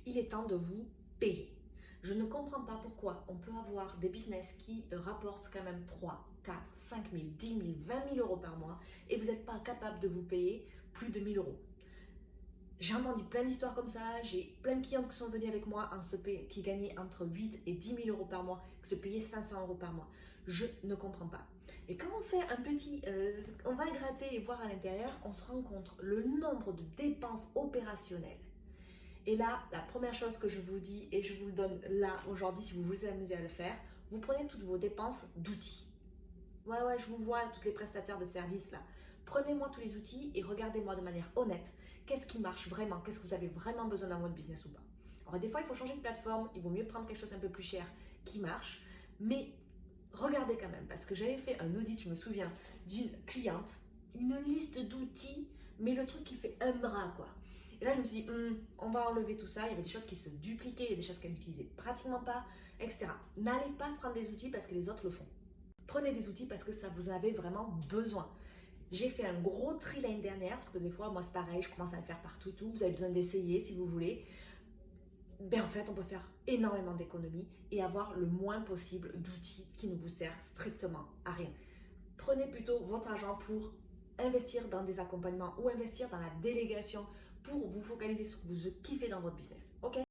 il est temps de vous payer. Je ne comprends pas pourquoi on peut avoir des business qui rapportent quand même 3, 4, 5 000, 10 000, 20 000 euros par mois et vous n'êtes pas capable de vous payer plus de 1 000 euros. J'ai entendu plein d'histoires comme ça, j'ai plein de clientes qui sont venues avec moi qui gagnaient entre 8 et 10 000 euros par mois, qui se payaient 500 euros par mois. Je ne comprends pas. Et quand on fait on va gratter et voir à l'intérieur, on se rend compte le nombre de dépenses opérationnelles. Et là, la première chose que je vous dis, et je vous le donne là aujourd'hui si vous vous amusez à le faire, vous prenez toutes vos dépenses d'outils. Ouais, je vous vois, toutes les prestataires de services là. Prenez-moi tous les outils et regardez-moi de manière honnête. Qu'est-ce qui marche vraiment? Qu'est-ce que vous avez vraiment besoin dans votre business ou pas? Alors, des fois, il faut changer de plateforme. Il vaut mieux prendre quelque chose un peu plus cher qui marche. Mais regardez quand même, parce que j'avais fait un audit, je me souviens, d'une cliente, une liste d'outils, mais le truc qui fait un bras, quoi. Et là, je me suis dit, on va enlever tout ça. Il y avait des choses qui se dupliquaient, il y a des choses qu'elle n'utilisait pratiquement pas, etc. N'allez pas prendre des outils parce que les autres le font. Prenez des outils parce que ça vous avez vraiment besoin. J'ai fait un gros tri l'année dernière parce que des fois, moi c'est pareil, je commence à le faire partout et tout. Vous avez besoin d'essayer si vous voulez. Ben en fait, on peut faire énormément d'économies et avoir le moins possible d'outils qui ne vous servent strictement à rien. Prenez plutôt votre argent pour investir dans des accompagnements ou investir dans la délégation pour vous focaliser sur ce que vous kiffez dans votre business. Ok?